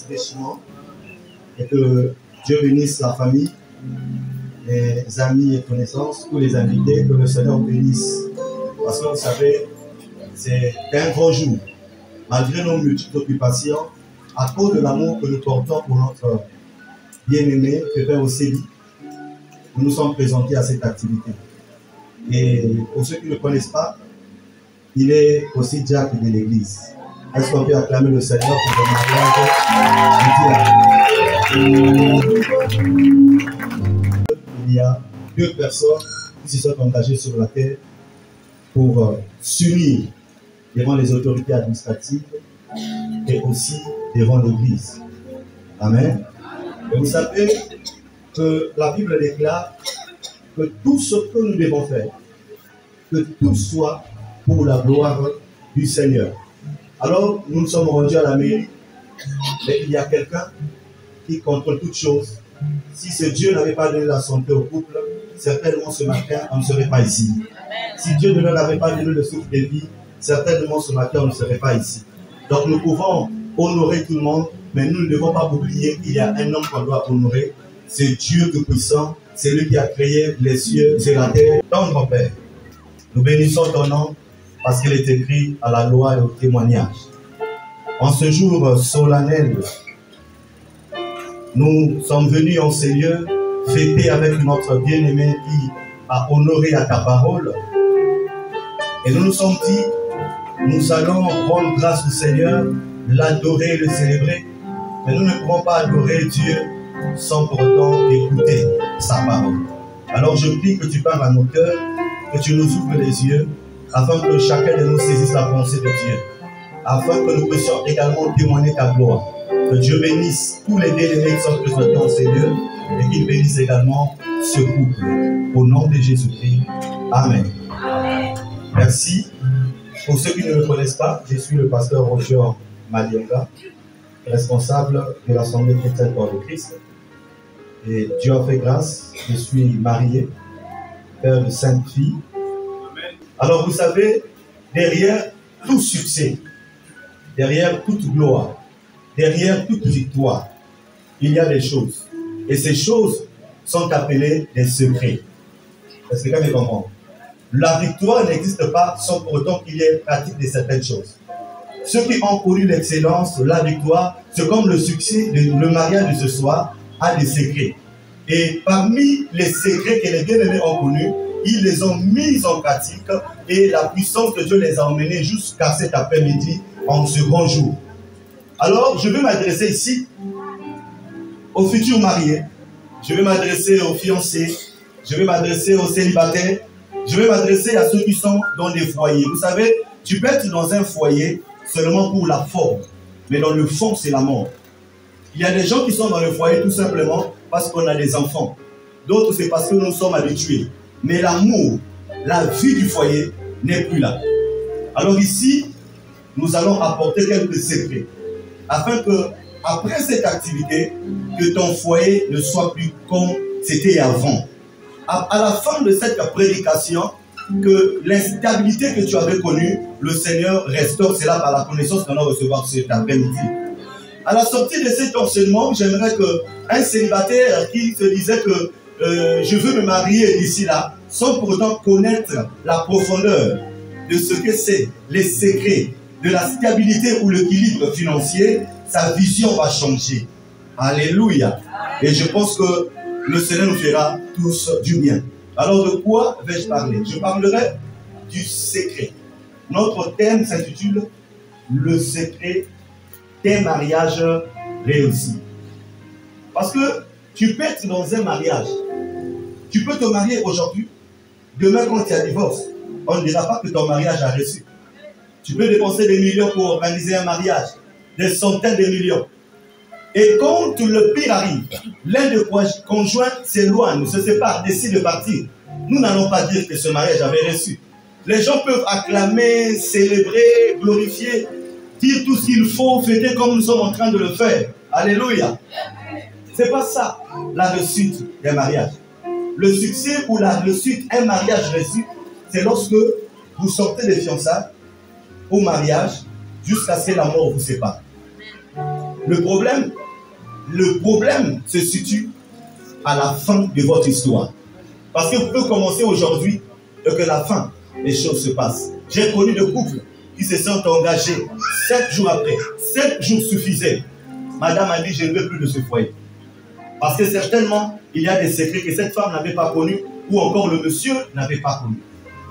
richement et que Dieu bénisse la famille, les amis et connaissances, tous les invités, que le Seigneur bénisse. Parce que vous savez, c'est un grand jour, malgré nos multiples occupations, à cause de l'amour que nous portons pour notre bien-aimé, Pépin Osséli, nous nous sommes présentés à cette activité. Et pour ceux qui ne le connaissent pas, il est aussi diacre de l'église. Est-ce qu'on peut acclamer le Seigneur pour le mariage du diacre? Il y a 2 personnes qui se sont engagées sur la terre pour s'unir devant les autorités administratives et aussi devant l'église. Amen. Et vous savez que la Bible déclare que tout ce que nous devons faire, que tout soit pour la gloire du Seigneur. Alors, nous nous sommes rendus à la mairie, mais il y a quelqu'un qui contrôle toutes choses. Si ce Dieu n'avait pas donné la santé au couple, certainement ce matin, on ne serait pas ici. Si Dieu ne leur avait pas donné le souffle de vie, certainement ce matin, on ne serait pas ici. Donc, nous pouvons honorer tout le monde, mais nous ne devons pas oublier qu'il y a un homme qu'on doit honorer. C'est Dieu Tout-Puissant, c'est lui qui a créé les cieux et la terre. Tendre Père, nous bénissons ton nom parce qu'il est écrit à la loi et au témoignage. En ce jour solennel, nous sommes venus en ces lieux fêter avec notre bien-aimé qui a honoré à ta parole. Et nous nous sommes dit, nous allons rendre grâce au Seigneur, l'adorer, le célébrer. Mais nous ne pouvons pas adorer Dieu sans pour autant écouter sa parole. Alors je prie que tu parles à nos cœurs, que tu nous ouvres les yeux, afin que chacun de nous saisisse la pensée de Dieu, afin que nous puissions également témoigner ta gloire. Que Dieu bénisse tous les bien-aimés qui sont présentés en ces lieux et qu'il bénisse également ce couple. Au nom de Jésus-Christ. Amen. Amen. Merci. Pour ceux qui ne me connaissent pas, je suis le pasteur Roger Malionga, responsable de l'Assemblée chrétienne pour le Christ. Et Dieu a fait grâce, je suis marié, père de 5 filles. Alors vous savez, derrière tout succès, derrière toute gloire, derrière toute victoire, il y a des choses. Et ces choses sont appelées des secrets. Est-ce que quelqu'un comprend? La victoire n'existe pas sans pour autant qu'il y ait pratique de certaines choses. Ceux qui ont connu l'excellence, la victoire, c'est comme le succès, le mariage de ce soir a des secrets. Et parmi les secrets que les bien-aimés ont connus, ils les ont mis en pratique et la puissance de Dieu les a emmenés jusqu'à cet après-midi en ce grand jour. Alors, je vais m'adresser ici aux futurs mariés, je vais m'adresser aux fiancés, je vais m'adresser aux célibataires, je vais m'adresser à ceux qui sont dans des foyers. Vous savez, tu peux être dans un foyer seulement pour la forme, mais dans le fond, c'est la mort. Il y a des gens qui sont dans le foyer tout simplement parce qu'on a des enfants. D'autres, c'est parce que nous sommes habitués. Mais l'amour, la vie du foyer n'est plus là. Alors ici, nous allons apporter quelques secrets afin que, après cette activité, que ton foyer ne soit plus comme c'était avant. À la fin de cette prédication, que l'instabilité que tu avais connue, le Seigneur restaure cela par la connaissance qu'on va recevoir cet après-midi. À la sortie de cet enseignement, j'aimerais qu'un célibataire qui se disait que je veux me marier d'ici là, sans pour autant connaître la profondeur de ce que c'est, les secrets de la stabilité ou l'équilibre financier, sa vision va changer. Alléluia. Et je pense que le Seigneur nous fera tous du bien. Alors de quoi vais-je parler? Je parlerai du secret. Notre thème s'intitule « Le secret des mariages réussis ». Parce que tu peux être dans un mariage. Tu peux te marier aujourd'hui. Demain, quand tu as divorce, on ne dira pas que ton mariage a réussi. Tu peux dépenser des millions pour organiser un mariage. Des centaines de millions. Et quand le pire arrive, l'un des conjoints s'éloigne, se sépare, décide de partir. Nous n'allons pas dire que ce mariage avait reçu. Les gens peuvent acclamer, célébrer, glorifier, dire tout ce qu'il faut, fêter comme nous sommes en train de le faire. Alléluia. C'est pas ça, la réussite des mariages. Le succès ou la réussite, un mariage réussi, c'est lorsque vous sortez des fiançailles au mariage jusqu'à ce que la mort vous sépare. Le problème, le problème se situe à la fin de votre histoire. Parce que vous pouvez commencer aujourd'hui et que la fin, les choses se passent. J'ai connu des couples qui se sont engagés 7 jours après. 7 jours suffisaient. Madame a dit, je ne veux plus de ce foyer. Parce que certainement, il y a des secrets que cette femme n'avait pas connus ou encore le monsieur n'avait pas connus.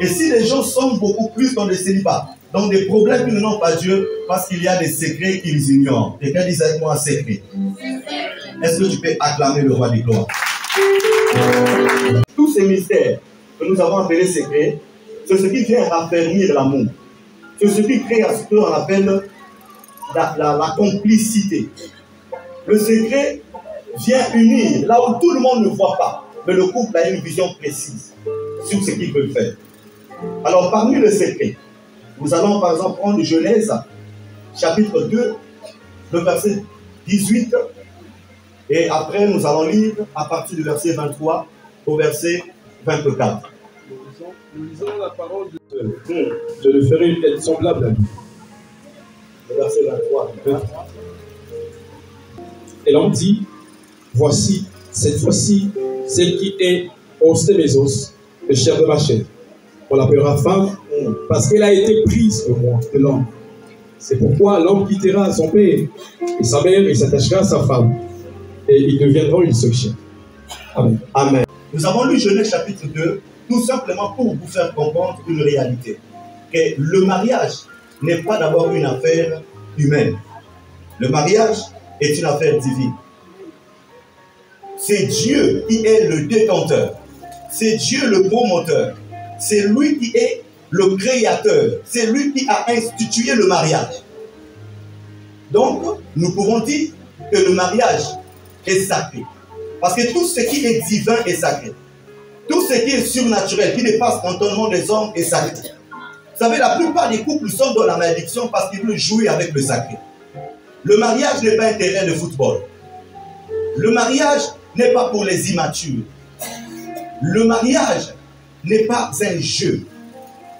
Et si les gens sont beaucoup plus dans le célibat, dans des problèmes qui n'ont pas Dieu, parce qu'il y a des secrets qu'ils ignorent. Quelqu'un dit avec moi un secret. Est-ce que tu peux acclamer le roi des gloires? Tous ces mystères que nous avons appelés secrets, c'est ce qui vient raffermir l'amour. C'est ce qui crée ce qu'on appelle la complicité. Le secret vient unir là où tout le monde ne voit pas. Mais le couple a une vision précise sur ce qu'il veut faire. Alors, parmi les secrets, nous allons par exemple prendre Genèse, chapitre 2, le verset 18. Et après, nous allons lire à partir du verset 23 au verset 24. Nous lisons la parole de Dieu. Je le ferai être semblable à lui. Le verset 23. Et l'homme dit, voici, cette fois-ci, celle qui est os de mes os, le chair de ma chair. On l'appellera femme, parce qu'elle a été prise de moi, de l'homme. C'est pourquoi l'homme quittera son père et sa mère et s'attachera à sa femme. Et ils deviendront une seule chair. Amen. Amen. Nous avons lu Genèse chapitre 2, tout simplement pour vous faire comprendre une réalité. Que le mariage n'est pas d'abord une affaire humaine. Le mariage est une affaire divine. C'est Dieu qui est le détenteur. C'est Dieu le promoteur. C'est lui qui est le créateur. C'est lui qui a institué le mariage. Donc, nous pouvons dire que le mariage est sacré. Parce que tout ce qui est divin est sacré. Tout ce qui est surnaturel, qui dépasse l'entendement des hommes, est sacré. Vous savez, la plupart des couples sont dans la malédiction parce qu'ils veulent jouer avec le sacré. Le mariage n'est pas un terrain de football. Le mariage n'est pas pour les immatures. Le mariage n'est pas un jeu.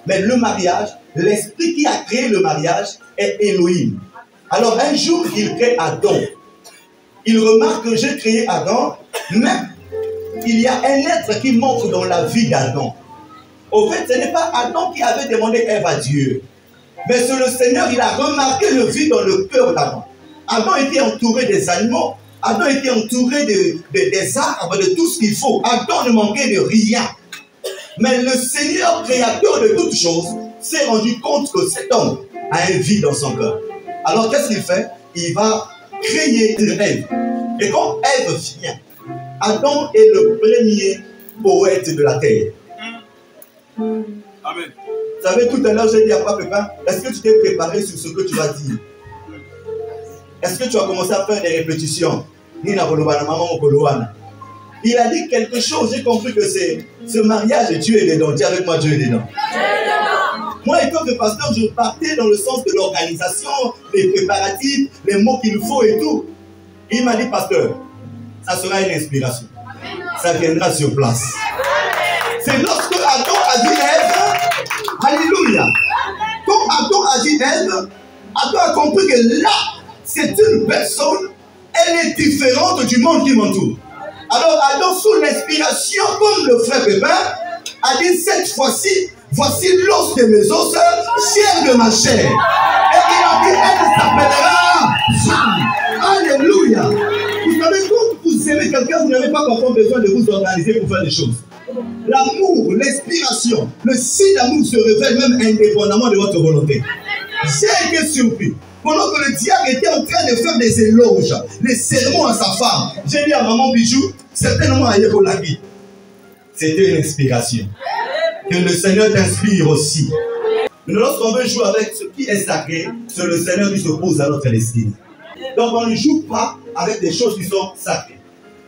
Mais le mariage, l'esprit qui a créé le mariage est Elohim. Alors un jour, il crée Adam. Il remarque que j'ai créé Adam, mais il y a un être qui manque dans la vie d'Adam. Au fait, ce n'est pas Adam qui avait demandé Ève à Dieu. Mais c'est le Seigneur, il a remarqué le vide dans le cœur d'Adam. Adam était entouré des animaux. Adam était entouré des arbres, de tout ce qu'il faut. Adam ne manquait de rien. Mais le Seigneur, créateur de toutes choses, s'est rendu compte que cet homme a un vide dans son cœur. Alors qu'est-ce qu'il fait? Il va créer Ève. Et quand Ève vient, Adam est le premier poète de la terre. Amen. Vous savez, tout à l'heure, j'ai dit à Papa, est-ce que tu t'es préparé sur ce que tu vas dire? Est-ce que tu as commencé à faire des répétitions? Il a dit quelque chose, j'ai compris que c'est ce mariage, Dieu est dedans. Dis avec moi, Dieu est dedans. Moi, étant que pasteur, je partais dans le sens de l'organisation, les préparatifs, les mots qu'il faut et tout. Il m'a dit, pasteur, ça sera une inspiration. Ça viendra sur place. C'est lorsque Adam a dit Ève, alléluia. Quand Adam a dit Ève, Adam a compris que là, c'est une personne, elle est différente du monde qui m'entoure. Alors Adam, sous l'inspiration, comme le frère Pépin, a dit cette fois-ci, voici l'os de mes os, chair de ma chair. Et il a dit, elle s'appellera femme. Alléluia. Vous savez, quand vous aimez quelqu'un, vous n'avez pas encore besoin de vous organiser pour faire des choses. L'amour, l'inspiration, le signe d'amour se révèle même indépendamment de votre volonté. J'ai été surpris. Pendant que le diable était en train de faire des éloges, des sermons à sa femme, j'ai dit à maman Bijou, certainement à Yekolagi. C'était une inspiration. Que le Seigneur t'inspire aussi. Mais lorsqu'on veut jouer avec ce qui est sacré, c'est le Seigneur qui s'oppose à notre destinée. Donc on ne joue pas avec des choses qui sont sacrées.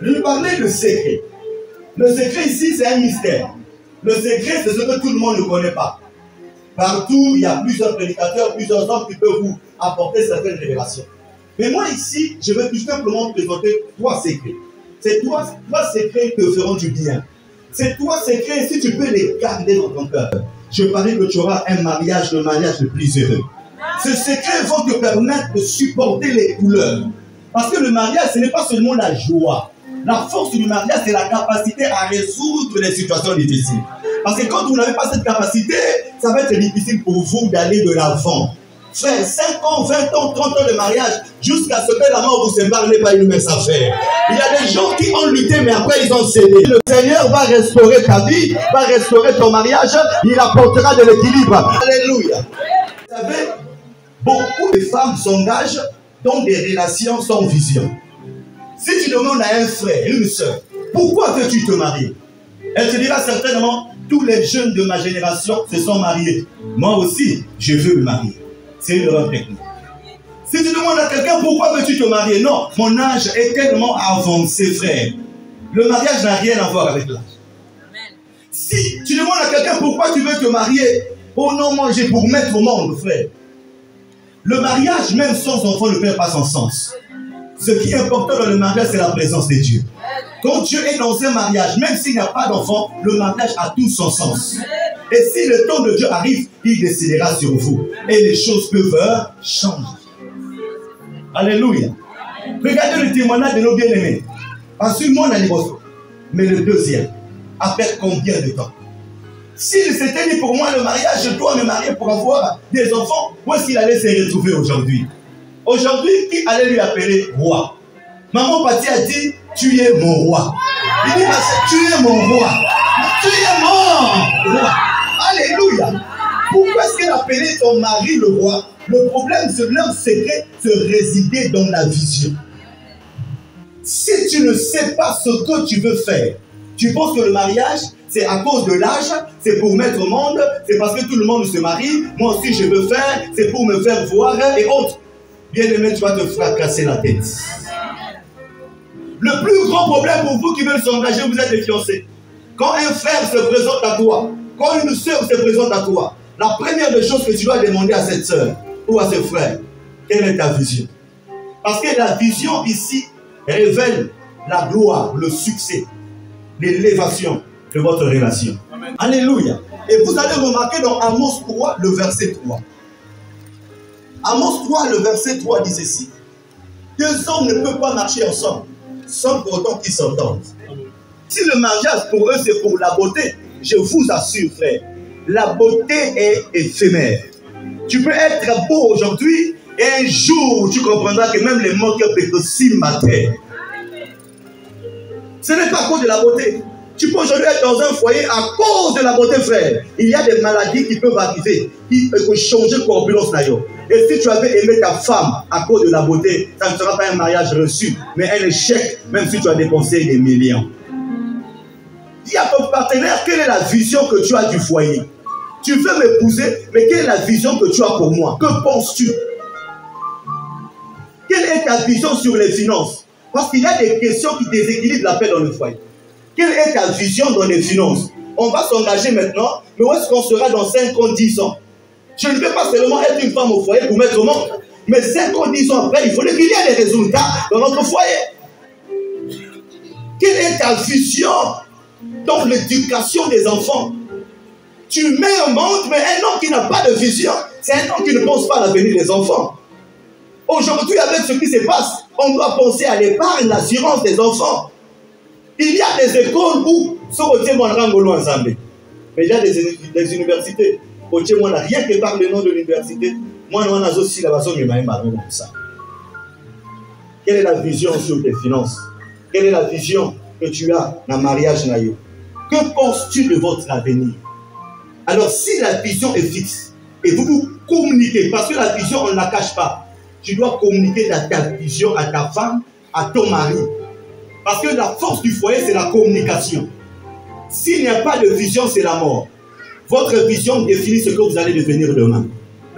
Je parlais de secret. Le secret ici, c'est un mystère. Le secret, c'est ce que tout le monde ne connaît pas. Partout, il y a plusieurs prédicateurs, plusieurs hommes qui peuvent vous apporter certaines révélations. Mais moi ici, je vais tout simplement présenter 3 secrets. Ces 3 secrets te feront du bien. Ces 3 secrets, si tu peux les garder dans ton cœur, je parie que tu auras un mariage, le mariage le plus heureux. Ces secrets vont te permettre de supporter les couleurs. Parce que le mariage, ce n'est pas seulement la joie. La force du mariage, c'est la capacité à résoudre les situations difficiles. Parce que quand vous n'avez pas cette capacité, ça va être difficile pour vous d'aller de l'avant. Frère, 5 ans, 20 ans, 30 ans de mariage, jusqu'à ce que la mort vous sépare n'est pas une mince affaire. Il y a des gens qui ont lutté, mais après ils ont cédé. Le Seigneur va restaurer ta vie, va restaurer ton mariage, il apportera de l'équilibre. Alléluia. Vous savez, beaucoup de femmes s'engagent dans des relations sans vision. Si tu demandes à un frère, une soeur, pourquoi veux-tu te marier? Elle te dira certainement, tous les jeunes de ma génération se sont mariés. Moi aussi, je veux me marier. C'est une erreur technique. Si tu demandes à quelqu'un pourquoi veux-tu te marier, non, mon âge est tellement avancé, frère. Le mariage n'a rien à voir avec l'âge. Si tu demandes à quelqu'un pourquoi tu veux te marier, oh non, moi j'ai pour mettre au monde, frère. Le mariage, même sans enfant, ne perd pas son sens. Ce qui est important dans le mariage, c'est la présence de Dieu. Quand Dieu est dans un mariage, même s'il n'y a pas d'enfant, le mariage a tout son sens. Et si le temps de Dieu arrive, il décidera sur vous. Et les choses peuvent changer. Alléluia. Regardez le témoignage de nos bien-aimés. Ensuite, mon anniversaire. Mais le deuxième, après combien de temps? S'il s'était dit pour moi le mariage, je dois me marier pour avoir des enfants, où est-ce qu'il allait se retrouver aujourd'hui? Aujourd'hui, qui allait lui appeler roi? Maman Pati a dit, tu es mon roi. Il dit, tu es mon roi. Tu es mon roi. Alléluia. Pourquoi est-ce qu'elle appelait ton mari le roi? Le problème, c'est leur secret se résider dans la vision. Si tu ne sais pas ce que tu veux faire, tu penses que le mariage, c'est à cause de l'âge, c'est pour mettre au monde, c'est parce que tout le monde se marie, moi aussi je veux faire, c'est pour me faire voir et autres. Bien aimé, tu vas te fracasser la tête. Le plus grand problème pour vous qui veulent s'engager, vous êtes les fiancés. Quand un frère se présente à toi, quand une soeur se présente à toi, la première des choses que tu dois demander à cette soeur ou à ce frère, quelle est ta vision? Parce que la vision ici révèle la gloire, le succès, l'élévation de votre relation. Amen. Alléluia. Et vous allez remarquer dans Amos 3, le verset 3. Amos 3, le verset 3 dit ceci. Deux hommes ne peuvent pas marcher ensemble sans pour autant qu'ils s'entendent. Si le mariage pour eux c'est pour la beauté, je vous assure frère, la beauté est éphémère. Tu peux être beau aujourd'hui et un jour tu comprendras que même les moqueurs peuvent aussi mater. Ce n'est pas à cause de la beauté. Tu peux aujourd'hui être dans un foyer à cause de la beauté, frère. Il y a des maladies qui peuvent arriver, qui peuvent changer la corpulence d'ailleurs. Et si tu avais aimé ta femme à cause de la beauté, ça ne sera pas un mariage reçu, mais un échec, même si tu as dépensé des millions. Dis à ton partenaire, quelle est la vision que tu as du foyer? Tu veux m'épouser, mais quelle est la vision que tu as pour moi? Que penses-tu? Quelle est ta vision sur les finances? Parce qu'il y a des questions qui déséquilibrent la paix dans le foyer. Quelle est ta vision dans les finances? On va s'engager maintenant, mais où est-ce qu'on sera dans 5 ans, 10 ans? Je ne veux pas seulement être une femme au foyer pour mettre au monde, mais 5 ans, 10 ans après, il faut qu'il y ait des résultats dans notre foyer. Quelle est ta vision dans l'éducation des enfants? Tu mets au monde, mais un homme qui n'a pas de vision, c'est un homme qui ne pense pas à l'avenir des enfants. Aujourd'hui, avec ce qui se passe, on doit penser à l'épargne, l'assurance des enfants. Il y a des écoles où, mais il y a des universités. Rien que par le nom de l'université, moi, aussi quelle est la vision sur tes finances? Quelle est la vision que tu as dans le mariage? Que penses-tu de votre avenir? Alors, si la vision est fixe, et vous communiquez, parce que la vision, on ne la cache pas, tu dois communiquer ta vision à ta femme, à ton mari. Parce que la force du foyer, c'est la communication. S'il n'y a pas de vision, c'est la mort. Votre vision définit ce que vous allez devenir demain.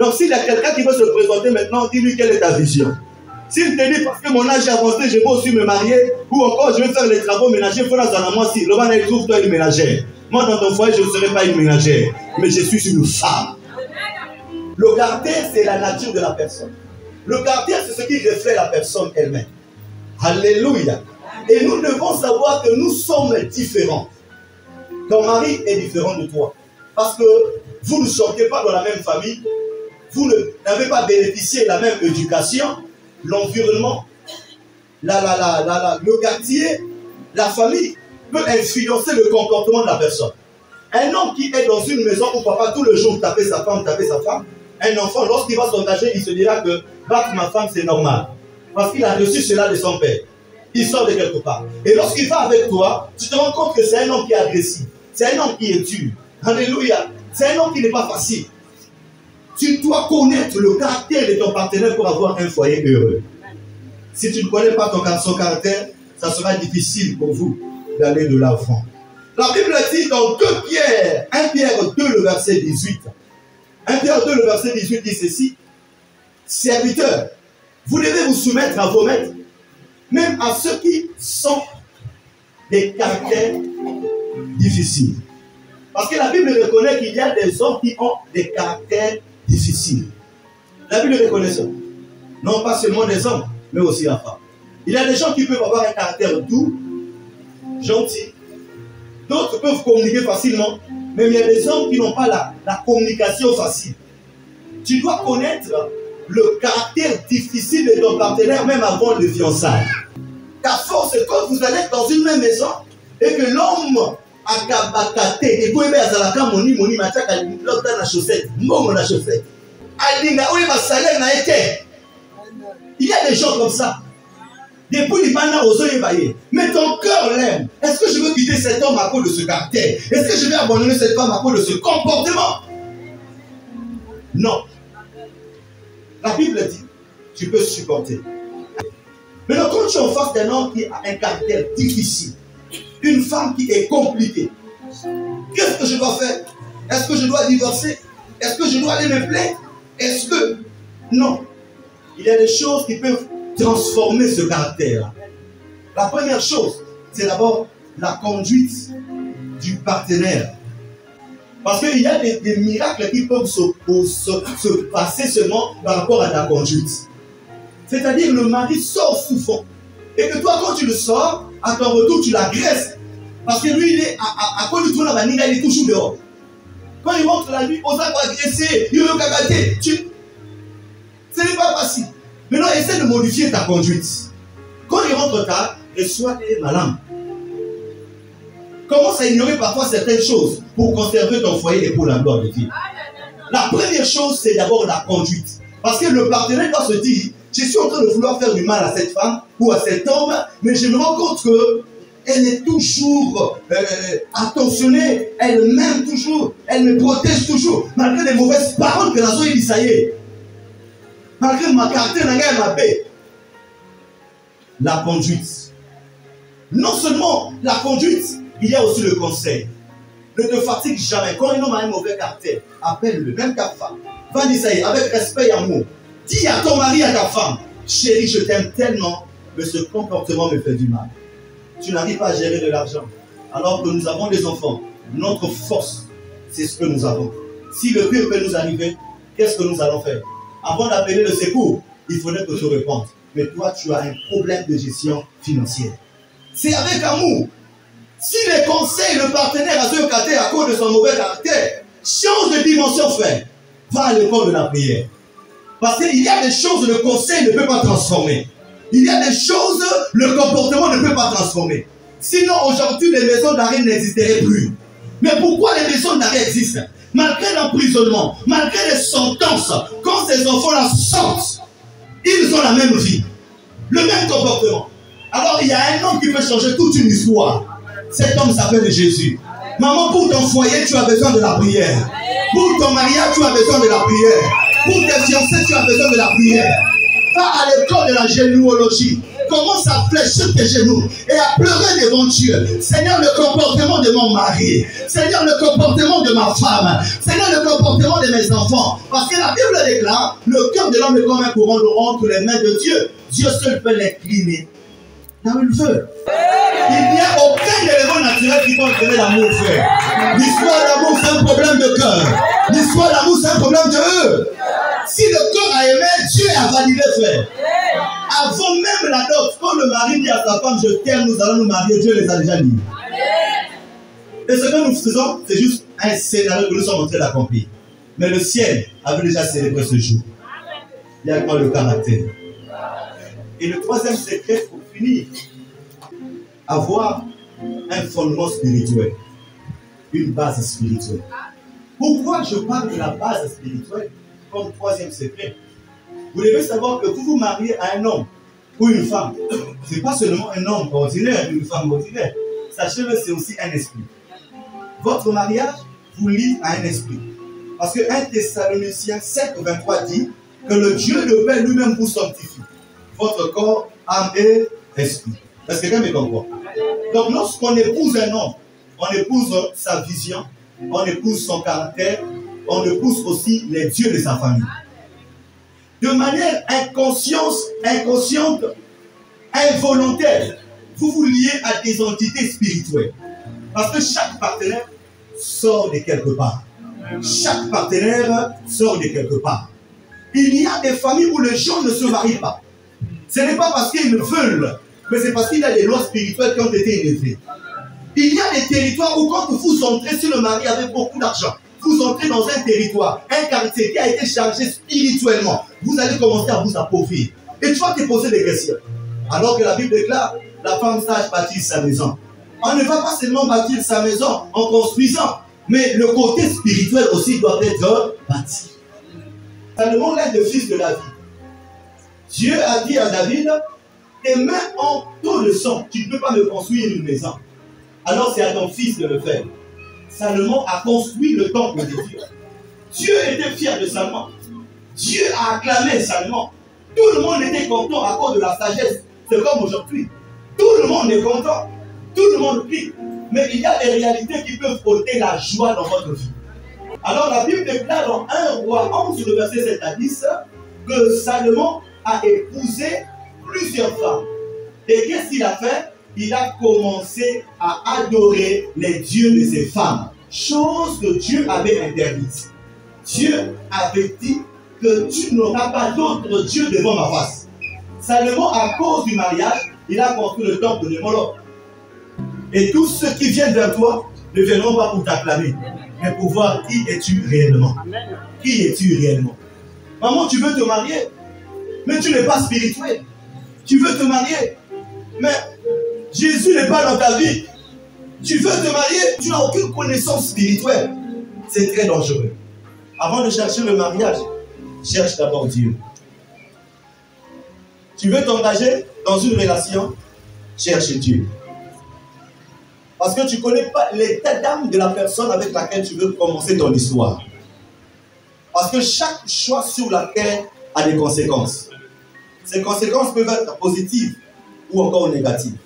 Donc, s'il y a quelqu'un qui veut se présenter maintenant, dis-lui quelle est ta vision. S'il te dit parce que mon âge est avancé, je vais aussi me marier, ou encore je vais faire les travaux ménagers, il faut la moi si. Le man trouve-toi une ménagère. Moi, dans ton foyer, je ne serai pas une ménagère, mais je suis une femme. Le caractère, c'est la nature de la personne. Le caractère, c'est ce qui reflète la personne elle-même. Alléluia. Et nous devons savoir que nous sommes différents. Ton mari est différent de toi. Parce que vous ne sortez pas dans la même famille, vous n'avez pas bénéficié de la même éducation, l'environnement le quartier, la famille peut influencer le comportement de la personne. Un homme qui est dans une maison où papa tout le jour taper sa femme, un enfant, lorsqu'il va s'engager, il se dira que battre ma femme, c'est normal. Parce qu'il a reçu cela de son père. Il sort de quelque part. Et lorsqu'il va avec toi, tu te rends compte que c'est un homme qui est agressif. C'est un homme qui est dur. Alléluia. C'est un homme qui n'est pas facile. Tu dois connaître le caractère de ton partenaire pour avoir un foyer heureux. Si tu ne connais pas son caractère, ça sera difficile pour vous d'aller de l'avant. La Bible dit dans 2 Pierre, 1 Pierre 2, le verset 18. 1 Pierre 2, le verset 18 dit ceci. Serviteurs, vous devez vous soumettre à vos maîtres, même à ceux qui sont des caractères difficiles. Parce que la Bible reconnaît qu'il y a des hommes qui ont des caractères difficiles. La Bible reconnaît ça. Non pas seulement des hommes, mais aussi la femme. Il y a des gens qui peuvent avoir un caractère doux, gentil. D'autres peuvent communiquer facilement, mais il y a des hommes qui n'ont pas la communication facile. Tu dois connaître le caractère difficile de ton partenaire même avant le fiançailles. Car force, c'est quand vous allez dans une même maison et que l'homme a kabakate et vous aimez azalaka moni mataka l'autre na chaussette, mbongo na chaussette. Alinga oui ma salaire na été. Il y a des gens comme ça. Depuis l'Ibana aux oeufs, mais ton cœur l'aime. Est-ce que je veux quitter cet homme à cause de ce caractère? Est-ce que je vais abandonner cette femme à cause de ce comportement? Non. La Bible dit, tu peux supporter. Mais quand tu es en face d'un homme qui a un caractère difficile, une femme qui est compliquée, qu'est-ce que je dois faire? Est-ce que je dois divorcer? Est-ce que je dois aller me plaindre? Est-ce que... Non. Il y a des choses qui peuvent transformer ce caractère. La première chose, c'est d'abord la conduite du partenaire. Parce qu'il y a des miracles qui peuvent se passer seulement par rapport à ta conduite. C'est-à-dire le mari sort souffrant. Et que toi, quand tu le sors, à ton retour, tu l'agresses. Parce que lui, il est à cause du trou là-bas, il est toujours dehors. Quand il rentre la nuit, on va agresser, il veut cagater. Ce n'est pas facile. Maintenant, essaie de modifier ta conduite. Quand il rentre tard, reçois les malins. Commence à ignorer parfois certaines choses pour conserver ton foyer et pour la gloire de Dieu. La première chose, c'est d'abord la conduite. Parce que le partenaire doit se dire, je suis en train de vouloir faire du mal à cette femme ou à cet homme, mais je me rends compte qu'elle est toujours attentionnée, elle m'aime toujours, elle me protège toujours, malgré les mauvaises paroles que la zone dit ça y est. Malgré ma caractère, ma paix. La conduite. Non seulement la conduite, il y a aussi le conseil. Ne te fatigue jamais. Quand un homme a un mauvais caractère, appelle-le, même ta femme. Va dire ça y est, avec respect et amour. Dis à ton mari, à ta femme, chérie, je t'aime tellement, mais ce comportement me fait du mal. Tu n'arrives pas à gérer de l'argent. Alors que nous avons des enfants. Notre force, c'est ce que nous avons. Si le pire peut nous arriver, qu'est-ce que nous allons faire? Avant d'appeler le secours, il faudrait que tu répondes. Mais toi, tu as un problème de gestion financière. C'est avec amour. Si les conseils, le partenaire a ce caractère à cause de son mauvais caractère, change de dimension, frère. Va à l'école de la prière. Parce qu'il y a des choses, le conseil ne peut pas transformer. Il y a des choses, le comportement ne peut pas transformer. Sinon, aujourd'hui, les maisons d'arrêt n'existeraient plus. Mais pourquoi les maisons d'arrêt existent? Malgré l'emprisonnement, malgré les sentences, quand ces enfants-là sortent, ils ont la même vie, le même comportement. Alors il y a un homme qui peut changer toute une histoire. Cet homme s'appelle Jésus. Maman, pour ton foyer, tu as besoin de la prière. Pour ton mariage, tu as besoin de la prière. Pour tes fiancés, tu as besoin de la prière. Va à l'école de la généalogie. Commence à fléchir tes genoux et à pleurer devant Dieu. Seigneur, le comportement de mon mari. Seigneur, le comportement de ma femme. Seigneur, le comportement de mes enfants. Parce que la Bible déclare, le cœur de l'homme est comme un courant d'eau entre les mains de Dieu. Dieu seul peut l'incliner là où il veut. Il n'y a aucun élément naturel qui peut entraîner l'amour, frère. L'histoire d'amour, c'est un problème de cœur. L'histoire d'amour, c'est un problème de eux. Si le cœur a aimé, Dieu a validé, frère. Avant même la dot, quand le mari dit à sa femme, je t'aime, nous allons nous marier, Dieu les a déjà dit. Et ce que nous faisons, c'est juste un scénario que nous sommes en train d'accomplir. Mais le ciel avait déjà célébré ce jour. Il y a quoi le caractère. Et le troisième secret, définir, avoir un fondement spirituel, une base spirituelle. Pourquoi je parle de la base spirituelle comme troisième secret? Vous devez savoir que vous vous mariez à un homme ou une femme. Ce n'est pas seulement un homme ordinaire, une femme ordinaire. Sachez-le, c'est aussi un esprit. Votre mariage vous lie à un esprit. Parce que 1 Thessaloniciens 7, 23 dit que le Dieu de paix lui-même vous sanctifie. Votre corps, âme et esprit. Est-ce que quelqu'un me comprend? Donc lorsqu'on épouse un homme, on épouse sa vision, on épouse son caractère, on épouse aussi les dieux de sa famille. De manière inconsciente, involontaire, vous vous liez à des entités spirituelles. Parce que chaque partenaire sort de quelque part. Chaque partenaire sort de quelque part. Il y a des familles où les gens ne se marient pas. Ce n'est pas parce qu'ils le veulent, mais c'est parce qu'il y a des lois spirituelles qui ont été élevées. Il y a des territoires où quand vous entrez sur le mari avec beaucoup d'argent, vous entrez dans un territoire, un quartier qui a été chargé spirituellement, vous allez commencer à vous appauvrir. Et tu vas te poser des questions. Alors que la Bible déclare, la femme sage bâtit sa maison. On ne va pas seulement bâtir sa maison en construisant, mais le côté spirituel aussi doit être bâti. Salomon, l'un des fils de David. Dieu a dit à David, tes mains ont trop de sang, tu ne peux pas me construire une maison. Alors c'est à ton fils de le faire. Salomon a construit le temple de Dieu. Dieu était fier de Salomon. Dieu a acclamé Salomon. Tout le monde était content à cause de la sagesse. C'est comme aujourd'hui. Tout le monde est content. Tout le monde prie. Mais il y a des réalités qui peuvent ôter la joie dans votre vie. Alors la Bible déclare dans 1 Roi 11, le verset 7 à 10, que Salomon a épousé plusieurs femmes. Et qu'est-ce qu'il a fait? Il a commencé à adorer les dieux de ces femmes. Chose que Dieu avait interdite. Dieu avait dit que tu n'auras pas d'autre Dieu devant ma face. Salomon, à cause du mariage, il a construit le temple de Moloch. Et tous ceux qui viennent vers toi ne viendront pas pour t'acclamer, mais pour voir qui es-tu réellement. Qui es-tu réellement? Maman, tu veux te marier, mais tu n'es pas spirituel. Tu veux te marier, mais Jésus n'est pas dans ta vie. Tu veux te marier, tu n'as aucune connaissance spirituelle. C'est très dangereux. Avant de chercher le mariage, cherche d'abord Dieu. Tu veux t'engager dans une relation, cherche Dieu. Parce que tu ne connais pas l'état d'âme de la personne avec laquelle tu veux commencer ton histoire. Parce que chaque choix sur la terre a des conséquences. Ces conséquences peuvent être positives ou encore négatives.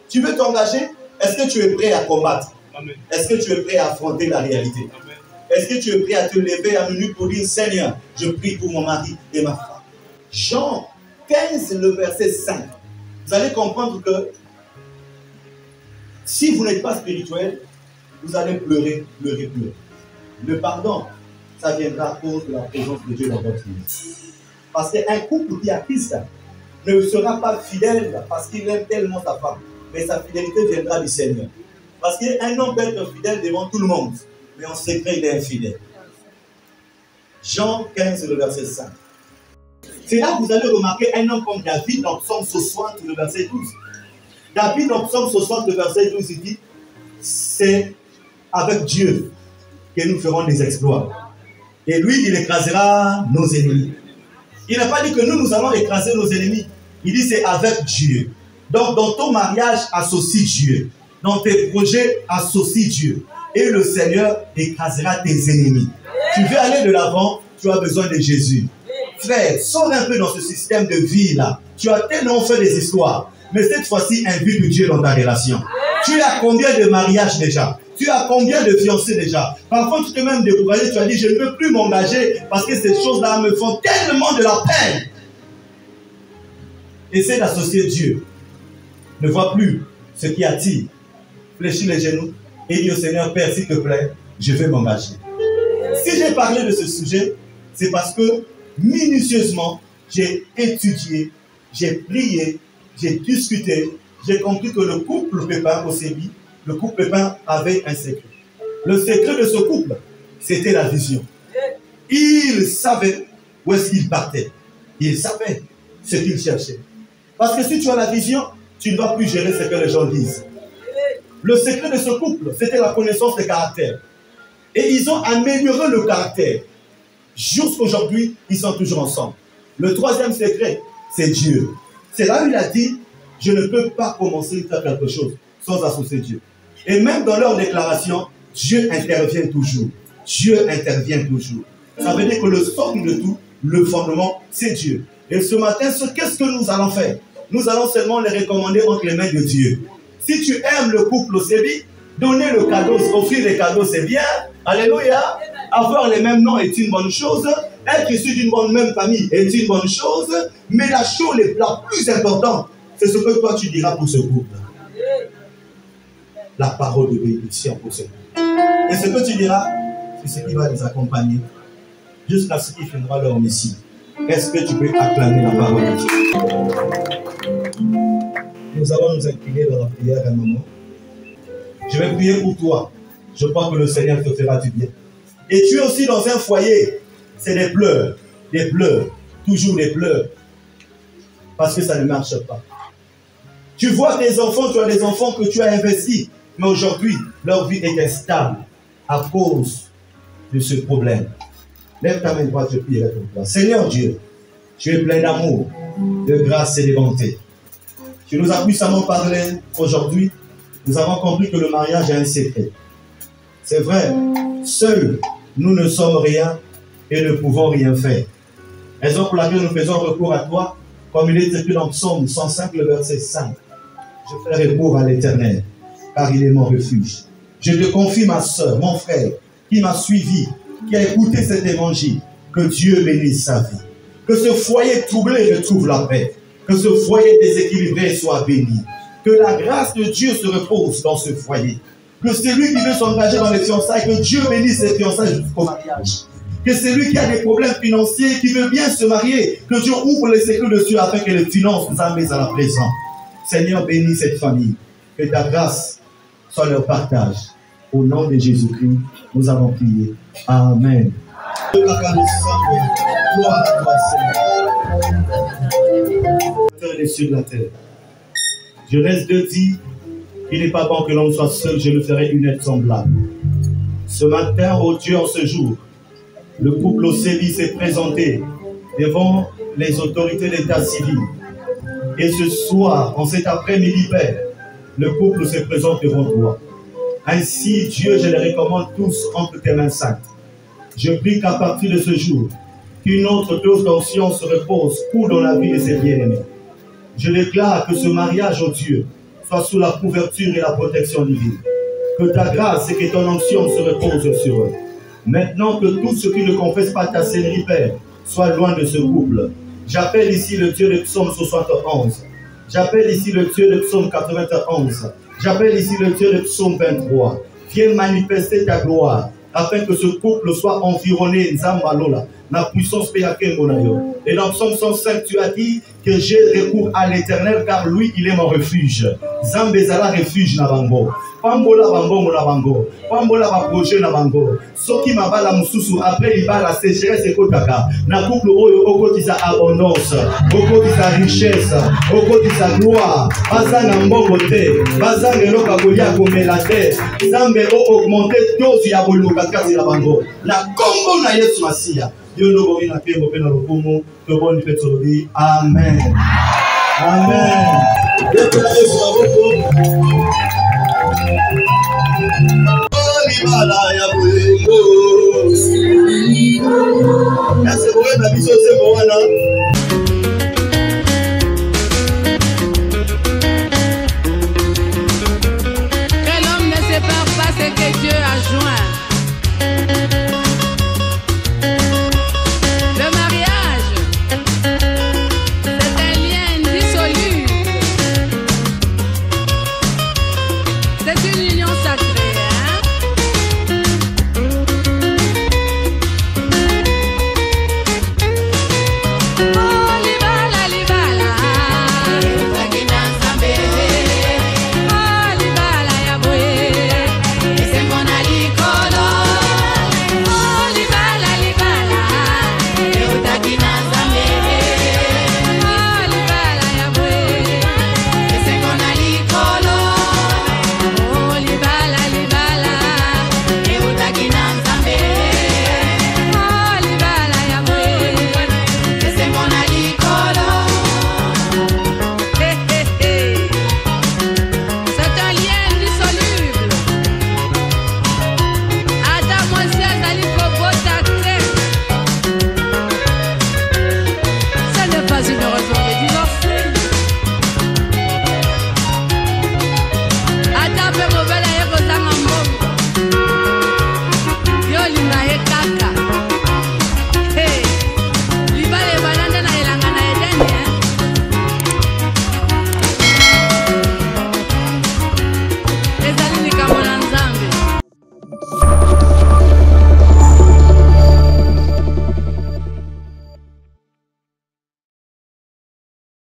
Tu veux t'engager? Est-ce que tu es prêt à combattre? Est-ce que tu es prêt à affronter la réalité? Est-ce que tu es prêt à te lever à minuit pour dire, Seigneur, je prie pour mon mari et ma femme? Jean 15, le verset 5. Vous allez comprendre que si vous n'êtes pas spirituel, vous allez pleurer, pleurer, pleurer. Le pardon, ça viendra à cause de la présence de Dieu dans votre vie. Parce qu'un couple qui a Christ ne sera pas fidèle parce qu'il aime tellement sa femme. Mais sa fidélité viendra du Seigneur. Parce qu'un homme peut être fidèle devant tout le monde, mais en secret, il est infidèle. Jean 15, le verset 5. C'est là que vous allez remarquer un homme comme David dans Psaume 60, le verset 12. David dans Psaume 60, le verset 12, il dit, c'est avec Dieu que nous ferons des exploits. Et lui, il écrasera nos ennemis. Il n'a pas dit que nous allons écraser nos ennemis. Il dit c'est avec Dieu. Donc dans ton mariage, associe Dieu. Dans tes projets, associe Dieu. Et le Seigneur écrasera tes ennemis. Tu veux aller de l'avant, tu as besoin de Jésus. Frère, sors un peu dans ce système de vie-là. Tu as tellement fait des histoires. Mais cette fois-ci, invite Dieu dans ta relation. Tu as combien de mariages déjà? Tu as combien de fiancés déjà? Parfois, tu t'es même découragé. Tu as dit, je ne peux plus m'engager parce que ces choses-là me font tellement de la peine. Essaie d'associer Dieu. Ne vois plus ce qui attire. Fléchis les genoux et dis au Seigneur, Père, s'il te plaît, je vais m'engager. Si j'ai parlé de ce sujet, c'est parce que minutieusement, j'ai étudié, j'ai prié, j'ai discuté, j'ai compris que le couple Pépin au Sébi, le couple Pépin avait un secret. Le secret de ce couple, c'était la vision. Il savait où est-ce qu'il partait. Il savait ce qu'il cherchait. Parce que si tu as la vision, tu ne vas plus gérer ce que les gens disent. Le secret de ce couple, c'était la connaissance des caractères. Et ils ont amélioré le caractère. Jusqu'aujourd'hui, ils sont toujours ensemble. Le troisième secret, c'est Dieu. C'est là où il a dit, je ne peux pas commencer à faire quelque chose sans associer Dieu. Et même dans leur déclaration, Dieu intervient toujours. Dieu intervient toujours. Ça veut dire que le socle de tout, le fondement, c'est Dieu. Et ce matin, qu'est-ce que nous allons faire? Nous allons seulement les recommander entre les mains de Dieu. Si tu aimes le couple, c'est bien. Donner le cadeau, offrir les cadeaux, c'est bien. Alléluia. Avoir les mêmes noms est une bonne chose. Être issu d'une même famille est une bonne chose. Mais la chose la plus importante, c'est ce que toi tu diras pour ce couple. La parole de bénédiction pour ce couple. Et ce que tu diras, c'est ce qui va les accompagner jusqu'à ce qu'ils finiront leur mission. Est-ce que tu peux acclamer la parole de Dieu? Nous allons nous incliner dans la prière à un moment. Je vais prier pour toi. Je crois que le Seigneur te fera du bien. Et tu es aussi dans un foyer. C'est des pleurs, toujours des pleurs. Parce que ça ne marche pas. Tu vois tes enfants, tu as des enfants que tu as investis. Mais aujourd'hui, leur vie est instable à cause de ce problème. Lève ta main droite, je prie pour toi. Seigneur Dieu, tu es plein d'amour, de grâce et de bonté. Tu nous as puissamment parlé aujourd'hui. Nous avons compris que le mariage a un secret. C'est vrai, seuls, nous ne sommes rien et ne pouvons rien faire. Raison pour laquelle nous faisons recours à toi, comme il est écrit dans Psaume 105, le verset 5. Je fais recours à l'Éternel, car il est mon refuge. Je te confie ma soeur, mon frère, qui m'a suivi, qui a écouté cet évangile. Que Dieu bénisse sa vie. Que ce foyer troublé retrouve la paix. Que ce foyer déséquilibré soit béni. Que la grâce de Dieu se repose dans ce foyer. Que celui qui veut s'engager dans les fiançailles, que Dieu bénisse ses fiançailles jusqu'au mariage. Que celui qui a des problèmes financiers, qui veut bien se marier, que Dieu ouvre les sécures dessus afin que les finances nous amènent à la présent. Seigneur, bénis cette famille. Que ta grâce soit leur partage. Au nom de Jésus-Christ, nous avons prié. Amen. Gloire à toi, Seigneur. Les cieux de la terre. Genèse 2 dit, il n'est pas bon que l'homme soit seul, je le ferai une aide semblable. Ce matin, oh Dieu, en ce jour, le couple au Sévi s'est présenté devant les autorités d'état civil. Et ce soir, en cet après-midi, Père, le couple se présente devant toi. Ainsi, Dieu, je les recommande tous entre tes mains saintes. Je prie qu'à partir de ce jour, qu'une autre dose d'onction se repose pour dans la vie de ces bien-aimés. Je déclare que ce mariage, oh Dieu, soit sous la couverture et la protection divine. Que ta grâce et que ton onction se reposent sur eux. Maintenant que tous ceux qui ne confessent pas ta Seigneurie, Père, soient loin de ce couple. J'appelle ici le Dieu de Psaume 71. J'appelle ici le Dieu de Psaume 91. J'appelle ici le Dieu de Psaume 23. Viens manifester ta gloire, afin que ce couple soit environné, Nzambalola, la puissance Péakemonayo. Et dans Psaume 105, tu as dit que j'ai recours à l'Éternel, car lui, il est mon refuge. Zambezala refuge na bango. Pambola bango na bango. Pambola ba projet na bango. Soki mabala mususu après libala sécheresse ekotaka. Na couple oyo okotisa abondance, okotisa richesse, okotisa gloire. Bazanga mbongo te, bazanga eloka kolia komela te. Zambe o augmenter dose ya boluka kati na bango. Na kombo na Yesu Masia. Dieu nous bénit na kembo pe na lokumu. Que bonne fête sur vie. Amen. Amen.